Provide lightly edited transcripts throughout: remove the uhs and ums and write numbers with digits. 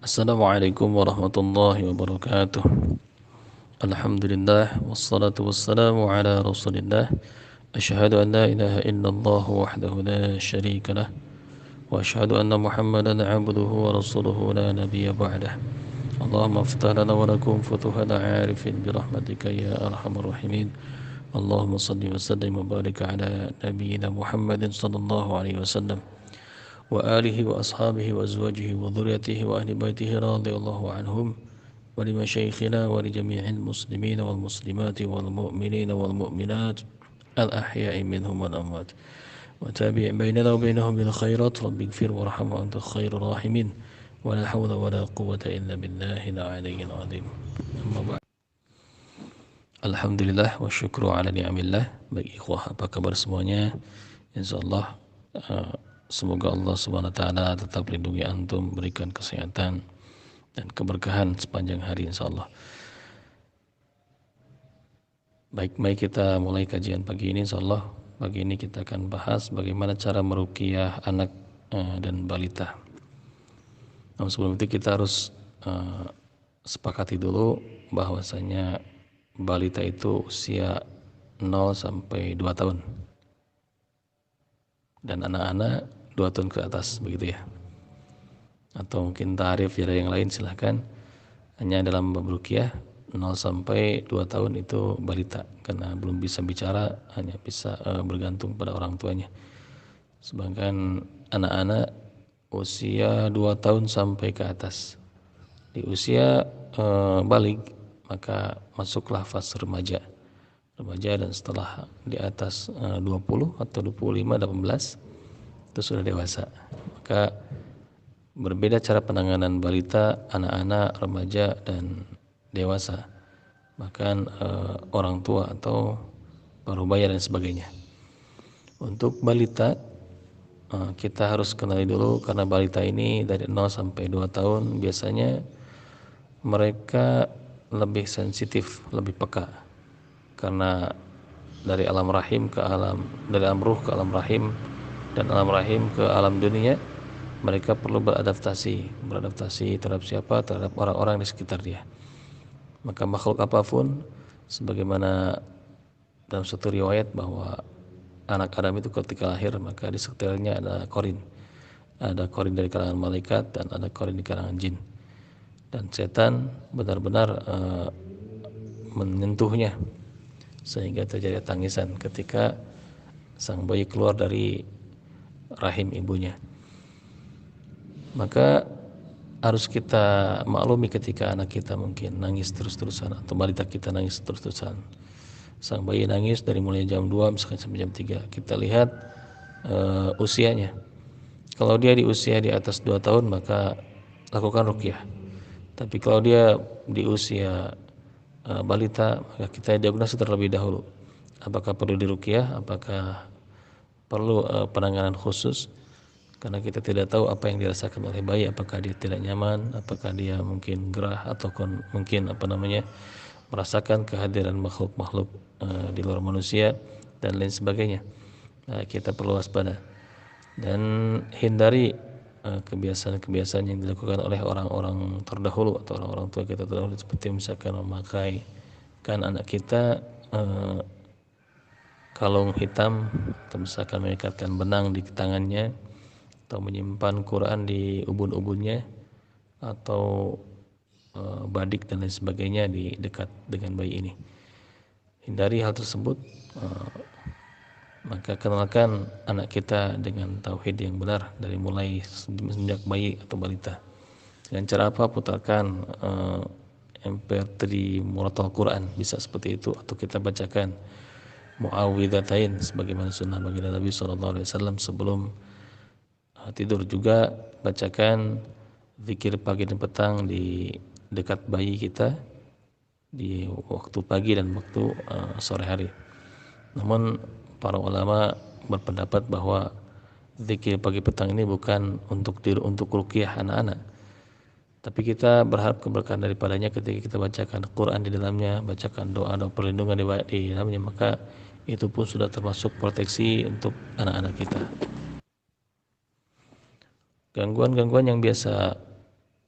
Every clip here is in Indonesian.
Assalamualaikum warahmatullahi wabarakatuh. Alhamdulillah wassalatu wassalamu ala Rasulillah. Asyhadu an la ilaha illallah wahdahu la syarika lah wa asyhadu anna Muhammadan 'abduhu wa rasuluhu la nabiyya ba'dah. Allahumma iftah lana wa lakum futuhal 'arifin bi rahmatika ya arhamar rahimin. Allahumma salli wa sallim wa barik ala nabiyyina Muhammadin sallallahu alaihi wasallam wa alihi wa ashabihi wa azwajihi wa dhurriyyatihi wa ahli baitihi radhiyallahu anhum wa li masyayikhina wa li jami'il muslimina wal muslimati wal mu'minina wal mu'minat al ahya'i minhum wal amwat wa tabi' bainana wa bainahum bil khairat rabbighfir warham wa anta khairur rahimin wa la hawla wa la quwwata illa billahil aliyyil azim. Amma ba'd. Alhamdulillah wa syukru ala ni'amillah. Baik ikhwah, apa kabar semuanya? Insyaallah semoga Allah Subhanahu wa taala tetap lindungi antum, berikan kesehatan dan keberkahan sepanjang hari insyaallah. Baik, mari kita mulai kajian pagi ini insyaallah. Pagi ini kita akan bahas bagaimana cara meruqyah anak dan balita. Namun sebelum itu kita harus sepakati dulu bahwasanya balita itu usia 0 sampai 2 tahun. Dan anak-anak 2 tahun ke atas, begitu ya. Atau mungkin tarif ya yang lain silahkan. Hanya dalam bab ruqyah 0 sampai 2 tahun itu balita, karena belum bisa bicara, hanya bisa bergantung pada orang tuanya. Sedangkan anak-anak usia 2 tahun sampai ke atas. Di usia baligh maka masuklah fase remaja dan setelah di atas 20 atau 25, 18 itu sudah dewasa. Maka berbeda cara penanganan balita, anak-anak, remaja dan dewasa, bahkan orang tua atau parubaya dan sebagainya. Untuk balita kita harus kenali dulu, karena balita ini dari 0 sampai 2 tahun biasanya mereka lebih sensitif, lebih peka, karena dari alam rahim ke alam, dari alam ruh ke alam rahim, dan alam rahim ke alam dunia, mereka perlu beradaptasi terhadap siapa? Terhadap orang-orang di sekitar dia. Maka makhluk apapun, sebagaimana dalam satu riwayat bahwa anak Adam itu ketika lahir maka di sekitarnya ada korin dari kalangan malaikat dan ada korin di kalangan jin, dan setan benar-benar menyentuhnya sehingga terjadi tangisan ketika sang bayi keluar dari rahim ibunya. Maka harus kita maklumi ketika anak kita mungkin nangis terus-terusan atau balita kita nangis terus-terusan. Sang bayi nangis dari mulai jam 2 misalkan sampai jam 3. Kita lihat usianya. Kalau dia di usia di atas 2 tahun maka lakukan ruqyah. Tapi kalau dia di usia balita, maka kita diagnosis terlebih dahulu. Apakah perlu diruqyah, apakah perlu penanganan khusus, karena kita tidak tahu apa yang dirasakan oleh bayi, apakah dia tidak nyaman, apakah dia mungkin gerah, atau mungkin merasakan kehadiran makhluk-makhluk di luar manusia dan lain sebagainya. Kita perlu waspada dan hindari kebiasaan-kebiasaan yang dilakukan oleh orang-orang terdahulu atau orang-orang tua kita terdahulu, seperti misalkan memakai anak kita kalung hitam, atau misalkan mengikatkan benang di tangannya, atau menyimpan Quran di ubun-ubunnya, atau badik dan lain sebagainya di dekat dengan bayi ini. Hindari hal tersebut. Maka kenalkan anak kita dengan tauhid yang benar dari mulai sejak bayi atau balita. Dengan cara apa? Putarkan MP3 Muratal Quran, bisa seperti itu, atau kita bacakan Muawwidzatain sebagaimana sunnah baginda Nabi SAW sebelum tidur. Juga bacakan zikir pagi dan petang di dekat bayi kita di waktu pagi dan waktu sore hari. Namun para ulama berpendapat bahwa zikir pagi petang ini bukan untuk ruqyah anak-anak, tapi kita berharap keberkahan daripadanya ketika kita bacakan Quran di dalamnya, bacakan doa perlindungan di dalamnya, maka itu pun sudah termasuk proteksi untuk anak-anak kita. Gangguan-gangguan yang biasa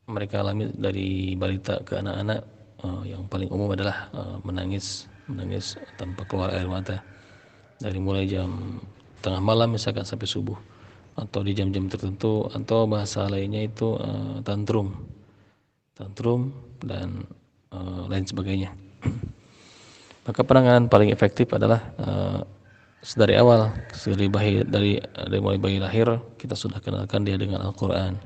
mereka alami dari balita ke anak-anak, yang paling umum adalah menangis tanpa keluar air mata dari mulai jam tengah malam misalkan sampai subuh, atau di jam-jam tertentu, atau bahasa lainnya itu tantrum dan lain sebagainya. Maka penanganan paling efektif adalah dari awal, dari mulai bayi lahir kita sudah kenalkan dia dengan Al-Quran,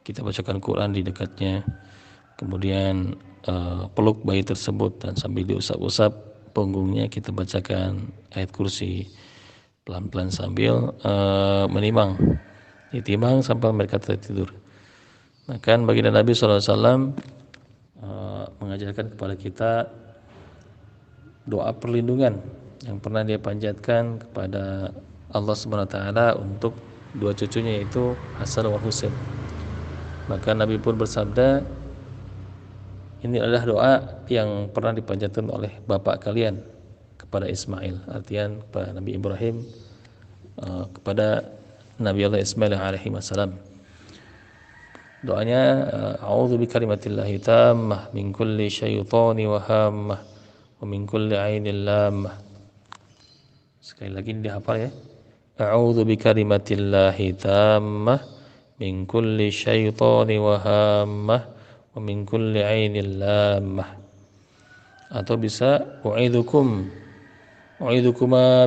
kita bacakan Quran di dekatnya, kemudian peluk bayi tersebut dan sambil diusap-usap punggungnya kita bacakan ayat kursi pelan-pelan sambil ditimbang sampai mereka tertidur. Nah kan baginda Nabi SAW mengajarkan kepada kita doa perlindungan yang pernah dia panjatkan kepada Allah Subhanahu wa taala untuk dua cucunya, yaitu Hasan wa Husain. Maka Nabi pun bersabda, ini adalah doa yang pernah dipanjatkan oleh bapak kalian kepada Ismail, artian kepada Nabi Ibrahim, kepada Nabi Allah Ismail alaihi wassalam. Doanya, a'udzu bikalimatillahi tammah min kulli syaitani wa hammah wa min kulli ainin lammah. Sekali lagi dihafal ya. A'udzu bikalimatillahi tammah min kulli syaitani wa hammah wa min kulli ainin lammah. Atau bisa u'idukuma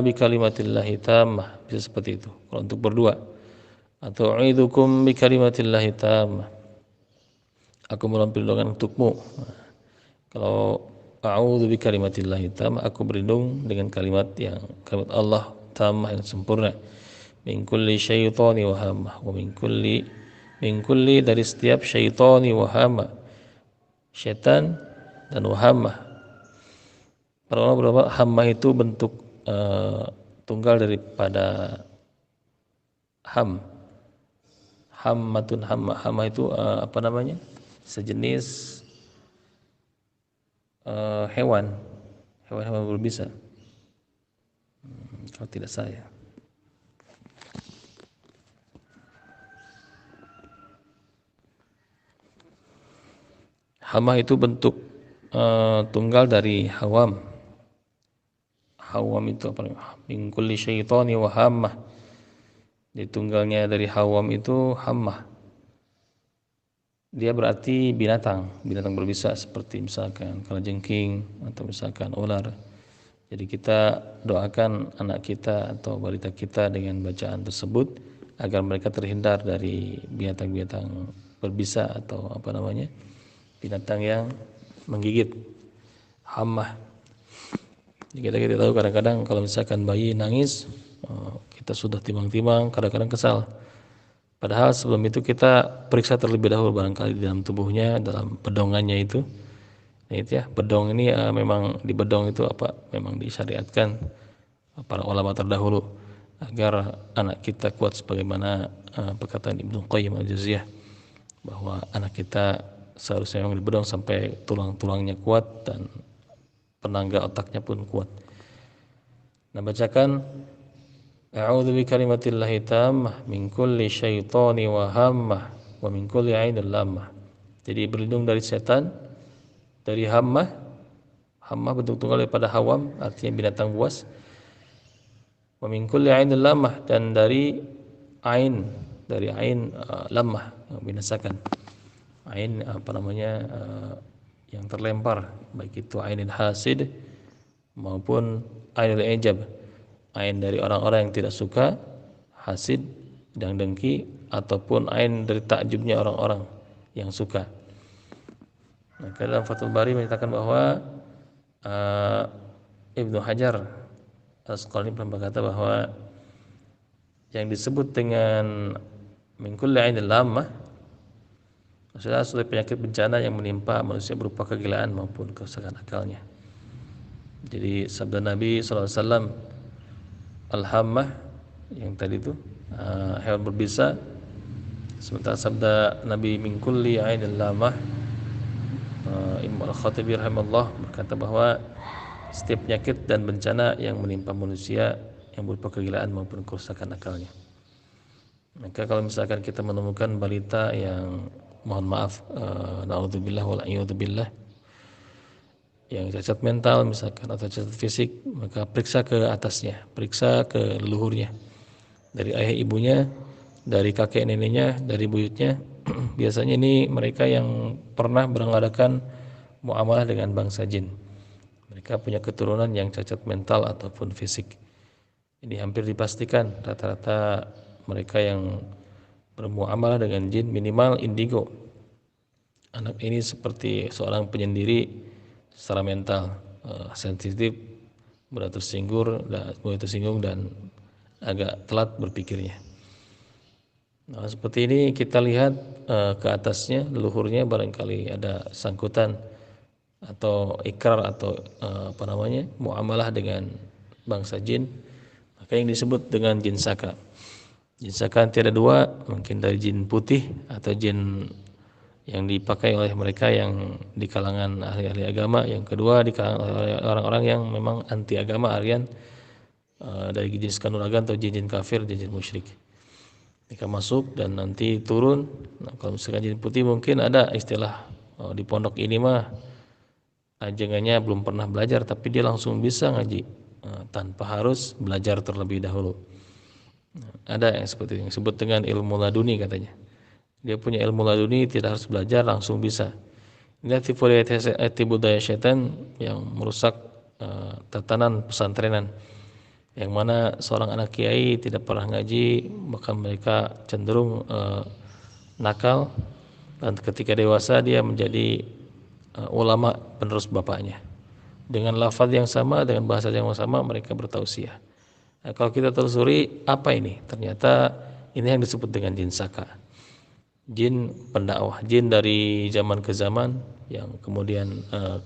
bikalimatillahi tammah, bisa seperti itu kalau untuk berdua. Atau u'idzukum bikalimatillahi tammah, aku mohon perlindungan untukmu. Kalau a'udzu bikalimatillahi tammah, aku berlindung dengan kalimat Allah tammah yang sempurna. Min kulli syaitani wa hamah, wa min kulli dari setiap syaitani wa hamah, syaitan dan wahamah. Para ulama berapa hamah itu bentuk tunggal daripada hammatun. Hamma itu apa namanya, sejenis hewan berbisa, kalau tidak salah. Hamma itu bentuk tunggal dari hawam itu apa, min kulli syaitani wa hammah. Jadi tunggalnya dari hawam itu hammah. Dia berarti binatang berbisa, seperti misalkan kalajengking atau misalkan ular. Jadi kita doakan anak kita atau balita kita dengan bacaan tersebut agar mereka terhindar dari binatang-binatang berbisa atau apa namanya, binatang yang menggigit, hammah. Kita tahu kadang-kadang kalau misalkan bayi nangis, kita sudah timbang-timbang, kadang-kadang kesal. Padahal sebelum itu kita periksa terlebih dahulu barangkali di dalam tubuhnya, dalam bedongannya itu. Nah, itu ya, bedong ini memang di bedong itu memang disyariatkan para ulama terdahulu agar anak kita kuat, sebagaimana perkataan Ibnu Qayyim al-Jauziyah bahwa anak kita seharusnya memang di bedong sampai tulang-tulangnya kuat dan penangga otaknya pun kuat. Nah, bacakan a'udzu bikalimatillahi tammah min kulli syaitani wa hammah wa min kulli ainin lammah. Jadi berlindung dari setan, dari hammah bentuk tunggal daripada hawam, artinya binatang buas. Wa min kulli ainin lammah, dan dari ain lammah, yang binasakan. Ain apa namanya, yang terlempar, baik itu ainil hasid maupun ainil ijab, ain dari orang-orang yang tidak suka, hasid dan dengki, ataupun ain dari takjubnya orang-orang yang suka. Nah, dalam Fathul Bari menyatakan bahwa Ibnu Hajar Al-Asqalani pernah berkata bahwa yang disebut dengan min kulli ainil lammah maksudnya suatu penyakit bencana yang menimpa manusia berupa kegilaan maupun kerusakan akalnya. Jadi sabda Nabi SAW, al-hammah yang tadi itu hewan berbisa, sementara sabda Nabi min kulli ainil lammah, Imam Al-Khattabi rahimahullah berkata bahwa setiap penyakit dan bencana yang menimpa manusia yang berupa kegilaan maupun kerusakan akalnya. Maka kalau misalkan kita menemukan balita yang mohon maaf, naudzubillah wal a'udzubillah, yang cacat mental misalkan atau cacat fisik, maka periksa ke atasnya, periksa ke leluhurnya, dari ayah ibunya, dari kakek neneknya, dari buyutnya. Biasanya ini mereka yang pernah mengadakan muamalah dengan bangsa jin. Mereka punya keturunan yang cacat mental ataupun fisik. Ini hampir dipastikan rata-rata mereka yang bermuamalah dengan jin minimal indigo. Anak ini seperti seorang penyendiri secara mental, sensitif, mudah tersinggung dan agak telat berpikirnya. Nah, seperti ini kita lihat ke atasnya, leluhurnya barangkali ada sangkutan atau ikrar atau muamalah dengan bangsa jin, maka yang disebut dengan jin saka. Jin saka tiada dua, mungkin dari jin putih atau jin yang dipakai oleh mereka yang di kalangan ahli-ahli agama, yang kedua di kalangan orang-orang yang memang anti agama Aryan, dari jenis kanuragan atau jin-jin kafir, jin-jin musyrik. Mereka masuk dan nanti turun. Nah, kalau misalkan jin putih mungkin ada istilah, di pondok ini mah ajengannya belum pernah belajar tapi dia langsung bisa ngaji, tanpa harus belajar terlebih dahulu. Ada yang seperti yang disebut dengan ilmu laduni katanya. Dia punya ilmu laduni, tidak harus belajar, langsung bisa. Ini tipu daya setan yang merusak tatanan pesantrenan, yang mana seorang anak kiai tidak pernah ngaji, bahkan mereka cenderung nakal, dan ketika dewasa dia menjadi ulama penerus bapaknya. Dengan lafaz yang sama, dengan bahasa yang sama, mereka bertausiah. Nah, kalau kita telusuri apa ini, ternyata ini yang disebut dengan jin saka, jin pendakwah, jin dari zaman ke zaman yang kemudian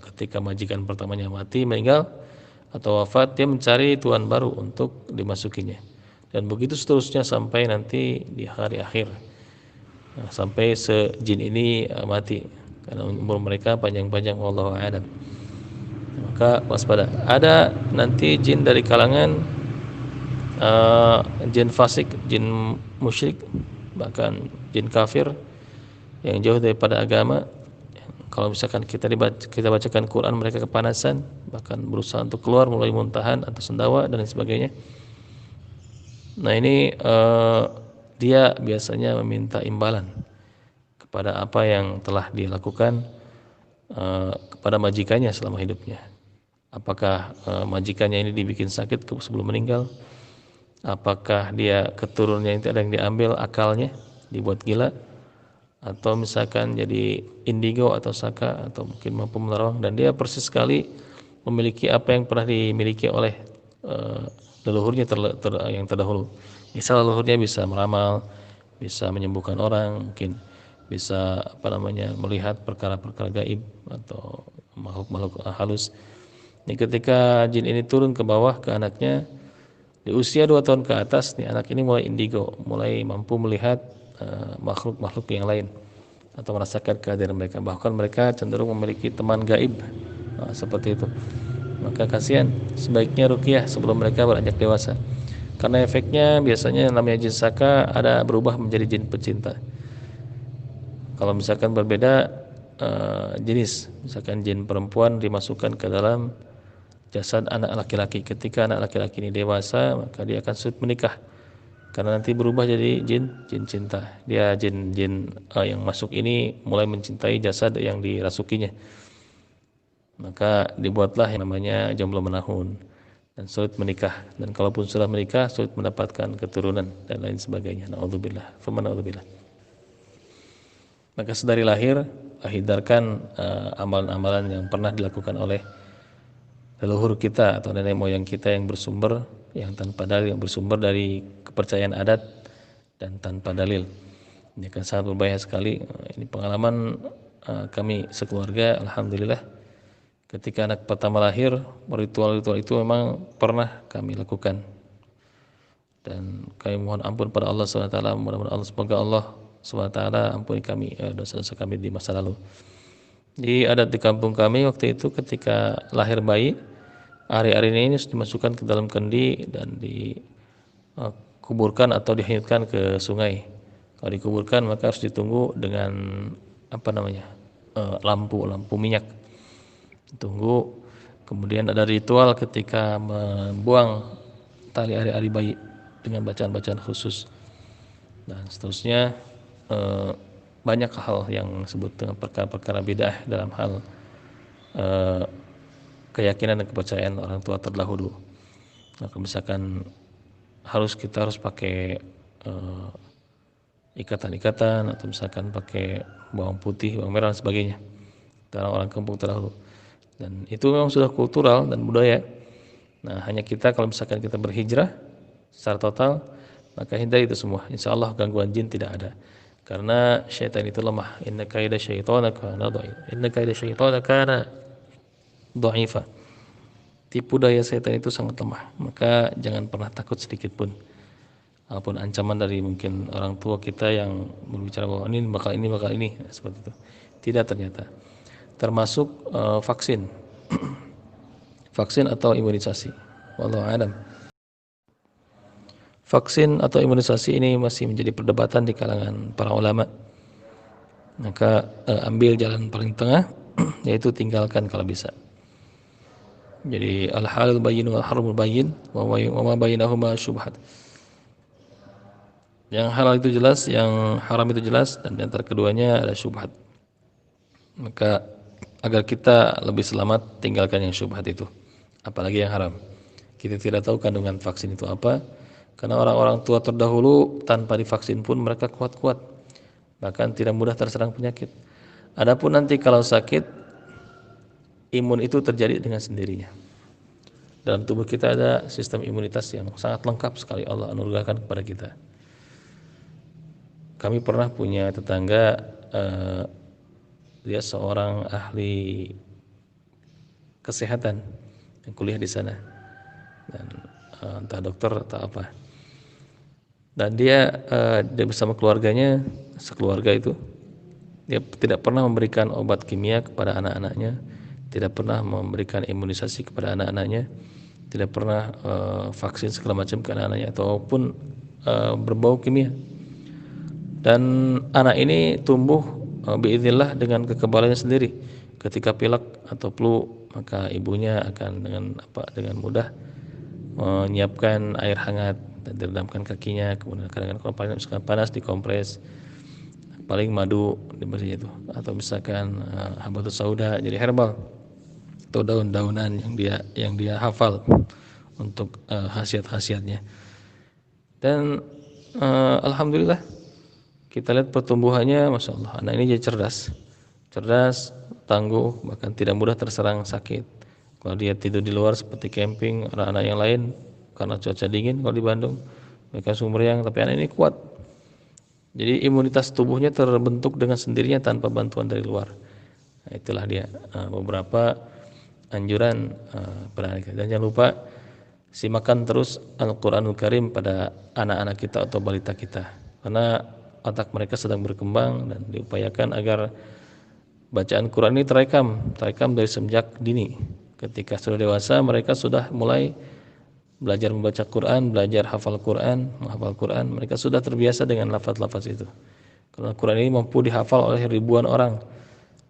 ketika majikan pertamanya mati, meninggal atau wafat, dia mencari tuan baru untuk dimasukinya, dan begitu seterusnya sampai nanti di hari akhir, sampai sejin ini mati karena umur mereka panjang-panjang, wallahu a'lam. Maka waspada. Ada nanti jin dari kalangan jin fasik, jin musyrik, bahkan jin kafir yang jauh daripada agama. Kalau misalkan kita bacakan Quran, mereka kepanasan, bahkan berusaha untuk keluar mulai muntahan atau sendawa dan lain sebagainya. Nah, ini dia biasanya meminta imbalan kepada apa yang telah dilakukan kepada majikannya selama hidupnya. Apakah majikannya ini dibikin sakit sebelum meninggal? Apakah dia keturunannya itu ada yang diambil akalnya, dibuat gila, atau misalkan jadi indigo atau saka, atau mungkin mampu menerawang, dan dia persis sekali memiliki apa yang pernah dimiliki oleh leluhurnya yang terdahulu. Misal leluhurnya bisa meramal, bisa menyembuhkan orang, mungkin bisa melihat perkara-perkara gaib atau makhluk-makhluk halus. Ini ketika jin ini turun ke bawah ke anaknya di usia 2 tahun ke atas, nih anak ini mulai indigo, mulai mampu melihat makhluk-makhluk yang lain atau merasakan kehadiran mereka. Bahkan mereka cenderung memiliki teman gaib, seperti itu. Maka kasihan, sebaiknya ruqyah sebelum mereka beranjak dewasa, karena efeknya biasanya namanya jin saka ada berubah menjadi jin pecinta. Kalau misalkan berbeda jenis, misalkan jin perempuan dimasukkan ke dalam jasad anak laki-laki, ketika anak laki-laki ini dewasa, maka dia akan sulit menikah karena nanti berubah jadi jin cinta. Dia jin yang masuk ini mulai mencintai jasad yang dirasukinya, maka dibuatlah yang namanya jomblo menahun dan sulit menikah, dan kalaupun sudah menikah sulit mendapatkan keturunan dan lain sebagainya. Naudzubillah, naudzubillah. Maka sedari lahir hindarkan amalan-amalan yang pernah dilakukan oleh leluhur kita atau nenek moyang kita yang bersumber, yang tanpa dalil, yang bersumber dari kepercayaan adat dan tanpa dalil. Ini akan sangat berbahaya sekali. Ini pengalaman kami sekeluarga, alhamdulillah, ketika anak pertama lahir, ritual-ritual itu memang pernah kami lakukan, dan kami mohon ampun pada Allah SWT. Mudah-mudahan semoga Allah SWT ampuni kami dosa-dosa kami di masa lalu. Di adat di kampung kami waktu itu, ketika lahir bayi, hari-hari ini dimasukkan ke dalam kendi dan dikuburkan atau dihanyutkan ke sungai. Kalau dikuburkan maka harus ditunggu dengan lampu minyak, tunggu. Kemudian ada ritual ketika membuang tali ari-ari bayi dengan bacaan-bacaan khusus dan seterusnya. Banyak hal yang disebut dengan perkara-perkara bid'ah dalam hal keyakinan dan kepercayaan orang tua terdahulu. Nah, misalkan kita harus pakai ikatan-ikatan, atau misalkan pakai bawang putih, bawang merah dan sebagainya, orang kampung terdahulu. Dan itu memang sudah kultural dan budaya. Nah, hanya kita kalau misalkan kita berhijrah secara total, maka hindari itu semua. Insya Allah gangguan jin tidak ada. Karena syaitan itu lemah. Inna kaida syaitana kana dhaif. Inna kaida syaitana kana dhaifa. Tipu daya setan itu sangat lemah. Maka jangan pernah takut sedikit pun. Walaupun ancaman dari mungkin orang tua kita yang berbicara bahwa ini bakal ini seperti itu. Tidak, ternyata. Termasuk vaksin. Vaksin atau imunisasi. Wallahu a'lam. Vaksin atau imunisasi ini masih menjadi perdebatan di kalangan para ulama. Maka ambil jalan paling tengah, yaitu tinggalkan kalau bisa. Jadi al-halal bayyin wal haramul bayyin wa ma bainahuma syubhat. Yang halal itu jelas, yang haram itu jelas, dan di antara keduanya ada syubhat. Maka agar kita lebih selamat, tinggalkan yang syubhat itu, apalagi yang haram. Kita tidak tahu kandungan vaksin itu apa, karena orang-orang tua terdahulu tanpa divaksin pun mereka kuat-kuat, bahkan tidak mudah terserang penyakit. Adapun nanti kalau sakit, imun itu terjadi dengan sendirinya. Dalam tubuh kita ada sistem imunitas yang sangat lengkap sekali Allah anugerahkan kepada kita. Kami pernah punya tetangga, dia seorang ahli kesehatan yang kuliah di sana, dan entah dokter atau apa. Dan dia bersama keluarganya, sekeluarga itu, dia tidak pernah memberikan obat kimia kepada anak-anaknya, tidak pernah memberikan imunisasi kepada anak-anaknya, tidak pernah vaksin segala macam ke anak-anaknya ataupun berbau kimia. Dan anak ini tumbuh biiznillah dengan kekebalannya sendiri. Ketika pilek atau flu, maka ibunya akan dengan mudah menyiapkan air hangat dan direndamkan kakinya, kemudian kadang-kadang kalau panas dikompres, paling madu dibersihnya itu, atau misalkan habatus sauda jadi herbal atau daun-daunan yang dia hafal untuk khasiat-khasiatnya. Dan alhamdulillah kita lihat pertumbuhannya, masya Allah, anak ini jadi cerdas, tangguh, bahkan tidak mudah terserang sakit. Kalau dia tidur di luar seperti camping, anak-anak yang lain karena cuaca dingin kalau di Bandung, mereka Sumberjang, tapi anak ini kuat. Jadi imunitas tubuhnya terbentuk dengan sendirinya tanpa bantuan dari luar. Nah, itulah dia beberapa anjuran pada anak kita. Dan jangan lupa simakan terus Al-Quranul Karim pada anak-anak kita atau balita kita, karena otak mereka sedang berkembang dan diupayakan agar bacaan Quran ini terekam dari semenjak dini. Ketika sudah dewasa, mereka sudah mulai belajar membaca Quran, belajar menghafal Quran, mereka sudah terbiasa dengan lafaz-lafaz itu. Karena Quran ini mampu dihafal oleh ribuan orang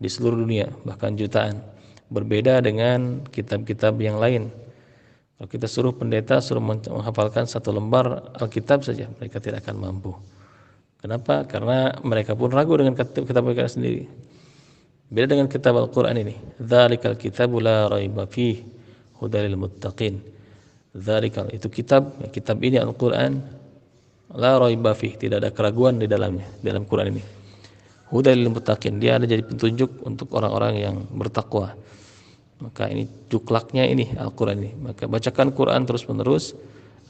di seluruh dunia, bahkan jutaan. Berbeda dengan kitab-kitab yang lain. Kalau kita suruh pendeta menghafalkan satu lembar Alkitab saja, mereka tidak akan mampu. Kenapa? Karena mereka pun ragu dengan kitab mereka sendiri. Beda dengan kitab Al-Quran ini. Dzalikal kitabu la raiba fihi hudal lil muttaqin. Dzalikal, itu kitab ini Al-Quran, la raiba fihi, tidak ada keraguan di dalamnya, dalam Quran ini. Hudal lil muttaqin, dia ada jadi petunjuk untuk orang-orang yang bertakwa. Maka ini juklaknya ini Al-Quran ini. Maka bacakan Quran terus-menerus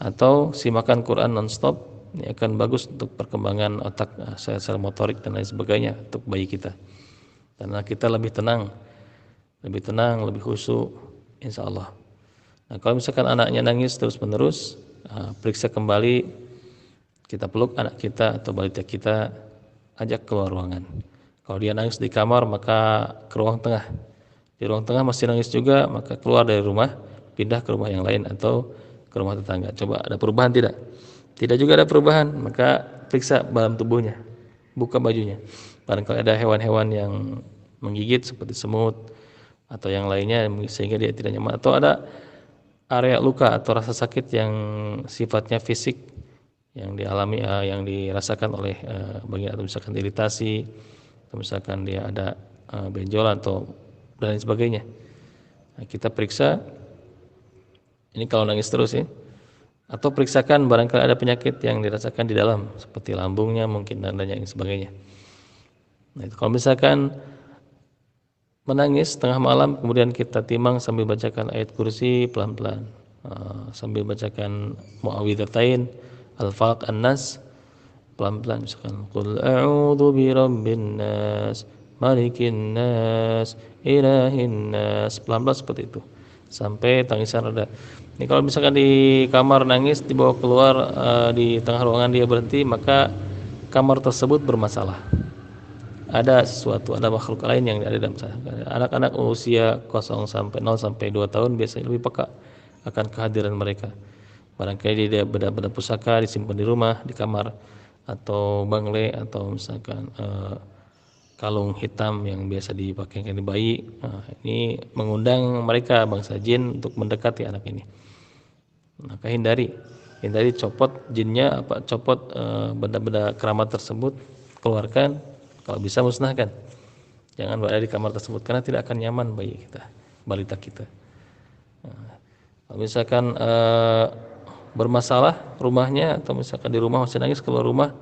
atau simakan Quran non-stop. Ini akan bagus untuk perkembangan otak, sel-sel motorik dan lain sebagainya untuk bayi kita. Karena kita lebih tenang, lebih khusyuk, insya Allah. Nah, kalau misalkan anaknya nangis terus-menerus, periksa kembali, kita peluk anak kita atau balita kita, ajak keluar ruangan. Kalau dia nangis di kamar, maka ke ruang tengah. Di ruang tengah masih nangis juga, maka keluar dari rumah, pindah ke rumah yang lain atau ke rumah tetangga. Coba ada perubahan tidak? Tidak juga ada perubahan, maka periksa dalam tubuhnya, buka bajunya. barangkali ada hewan-hewan yang menggigit seperti semut atau yang lainnya sehingga dia tidak nyaman, atau ada area luka atau rasa sakit yang sifatnya fisik yang dialami yang dirasakan oleh bagian, atau misalkan iritasi, atau misalkan dia ada benjolan atau dan lain sebagainya. Nah, kita periksa ini kalau nangis terus ya, atau periksakan barangkali ada penyakit yang dirasakan di dalam seperti lambungnya mungkin dan lain sebagainya. Nah, itu kalau misalkan menangis tengah malam kemudian kita timang sambil bacakan ayat kursi pelan-pelan, sambil bacakan muawwidzatain al-falaq an-nas pelan-pelan, misalkan qul a'udzu birabbin nas malikin nas ilahin nas, pelan-pelan seperti itu sampai tangisan reda. Ini kalau misalkan di kamar nangis dibawa keluar, di tengah ruangan dia berhenti, maka kamar tersebut bermasalah. Ada sesuatu, ada makhluk lain yang ada dalam sana. Anak-anak usia 0 sampai 2 tahun biasanya lebih peka akan kehadiran mereka. Barangkali dia benda-benda pusaka disimpan di rumah, di kamar, atau bangle, atau misalkan kalung hitam yang biasa dipakai di bayi. Ini mengundang mereka bangsa jin untuk mendekati anak ini. Maka hindari copot jinnya, copot benda-benda keramat tersebut, keluarkan, kalau bisa musnahkan. Jangan berada di kamar tersebut karena tidak akan nyaman bayi kita, balita kita. Kalau misalkan bermasalah rumahnya, atau misalkan di rumah masih nangis, keluar rumah,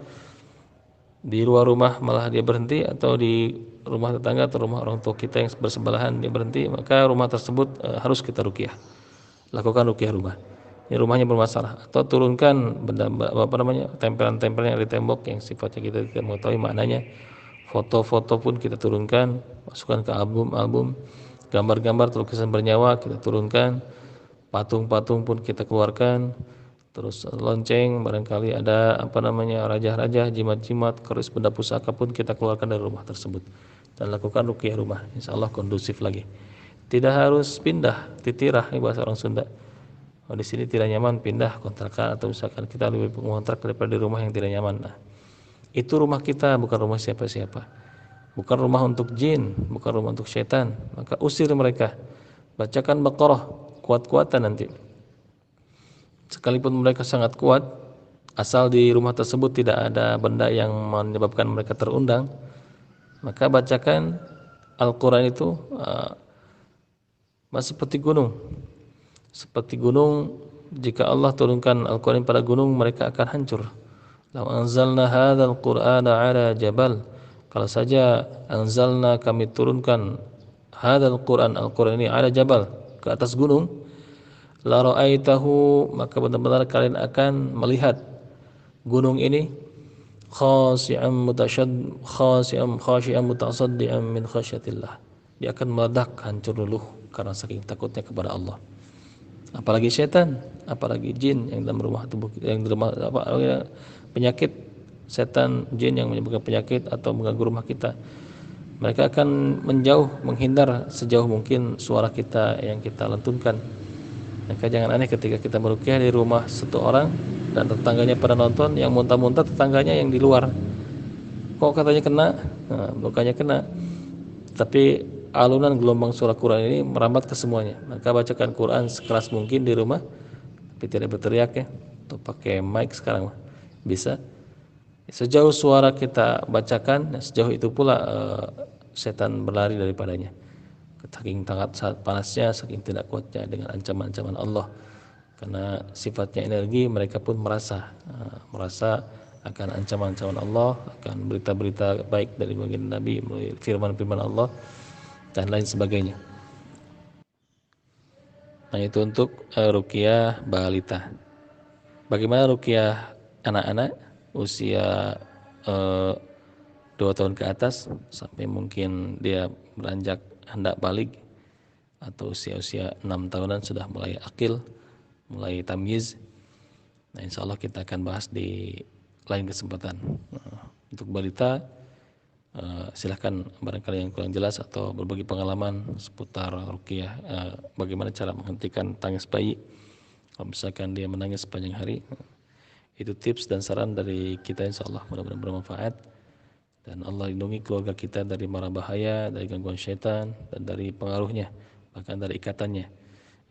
di luar rumah malah dia berhenti, atau di rumah tetangga atau rumah orang tua kita yang bersebelahan dia berhenti, maka rumah tersebut harus kita ruqyah. Lakukan ruqyah rumah. Ini rumahnya bermasalah, atau turunkan benda tempelan-tempelan yang di tembok yang sifatnya kita tidak mengetahui maknanya. Foto-foto pun kita turunkan, masukkan ke album-album. Gambar-gambar lukisan bernyawa kita turunkan. Patung-patung pun kita keluarkan. Terus lonceng, barangkali ada raja-raja, jimat-jimat, keris benda pusaka pun kita keluarkan dari rumah tersebut dan lakukan ruqyah rumah. Insyaallah kondusif lagi. Tidak harus pindah, titirah ini bahasa orang Sunda. Di sini tidak nyaman, pindah kontrakan, atau misalkan kita lebih mengontrak daripada di rumah yang tidak nyaman. Nah, itu rumah kita, bukan rumah siapa-siapa, bukan rumah untuk jin, bukan rumah untuk syaitan. Maka usir mereka, bacakan Baqarah kuat-kuatan nanti. Sekalipun mereka sangat kuat, asal di rumah tersebut tidak ada benda yang menyebabkan mereka terundang, maka bacakan Al-Quran itu seperti gunung. Seperti gunung, jika Allah turunkan Al-Quran pada gunung, mereka akan hancur. Law anzalna hadzal Qur'ana 'ala jabal, kalau saja anzalna, kami turunkan, hadzal Qur'an, Al-Quran ini, 'ala jabal, ke atas gunung, la ra'aitahu, maka benar-benar kalian akan melihat gunung ini khashi'an mutasaddian min khasyatillah, dia akan meledak, hancur luluh karena saking takutnya kepada Allah. Apalagi setan, apalagi jin yang dalam rumah tubuh, yang dalam penyakit setan, jin yang menyebabkan penyakit atau mengganggu rumah kita, mereka akan menjauh, menghindar sejauh mungkin suara kita yang kita lentunkan. Maka jangan aneh ketika kita meruqyah di rumah satu orang dan tetangganya pada nonton, yang muntah-muntah tetangganya yang di luar. Kok katanya kena? Nah, bukannya kena, tapi alunan gelombang surah Quran ini merambat ke semuanya. Maka bacakan Quran sekeras mungkin di rumah, tapi tidak berteriak ya, atau pakai mic sekarang bisa. Sejauh suara kita bacakan, sejauh itu pula setan berlari daripadanya. Saking sangat panasnya, saking tidak kuatnya dengan ancaman-ancaman Allah. Karena sifatnya energi, mereka pun merasa akan ancaman-ancaman Allah, akan berita-berita baik dari baginda Nabi, firman-firman Allah dan lain sebagainya. Nah, itu untuk ruqyah balita. Bagaimana ruqyah anak-anak usia 2 tahun ke atas sampai mungkin dia beranjak hendak balik, atau usia-usia 6 tahunan sudah mulai akil, mulai tamyiz. Nah, insyaallah kita akan bahas di lain kesempatan. Untuk balita, silahkan barangkali yang kurang jelas atau berbagi pengalaman seputar ruqyah, bagaimana cara menghentikan tangis bayi kalau misalkan dia menangis sepanjang hari. Itu tips dan saran dari kita, insyaallah mudah-mudahan bermanfaat. dan Allah lindungi keluarga kita dari mara bahaya, dari gangguan syaitan, dan dari pengaruhnya, bahkan dari ikatannya.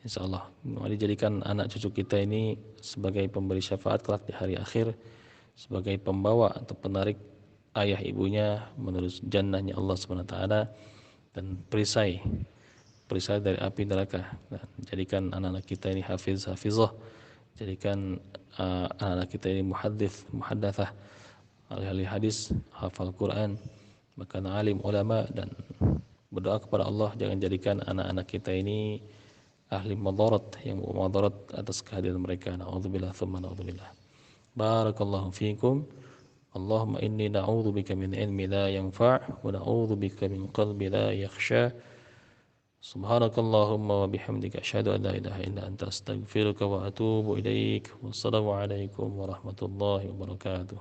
Insya Allah, mari jadikan anak cucu kita ini sebagai pemberi syafaat kelak di hari akhir, sebagai pembawa atau penarik ayah ibunya menuju jannahnya Allah SWT, dan perisai dari api neraka. Dan jadikan anak-anak kita ini hafizah, jadikan anak-anak kita ini muhaddatsah, ahli hadis, hafal Quran, bahkan alim ulama, dan berdoa kepada Allah jangan jadikan anak-anak kita ini ahli madarat yang madarat atas kehadiran mereka. Na'udzubillah tsumma na'udzubillah. Barakallahu fikum. Allahumma inni na'udzubika min ilmi la yanfa' wa na'udzubika min qalbi la yakhsha. Subhanakallahumma wa bihamdika asyhadu an la ilaha illa anta astaghfiruka wa atubu ilaik. Wassalamu alaikum warahmatullahi wabarakatuh.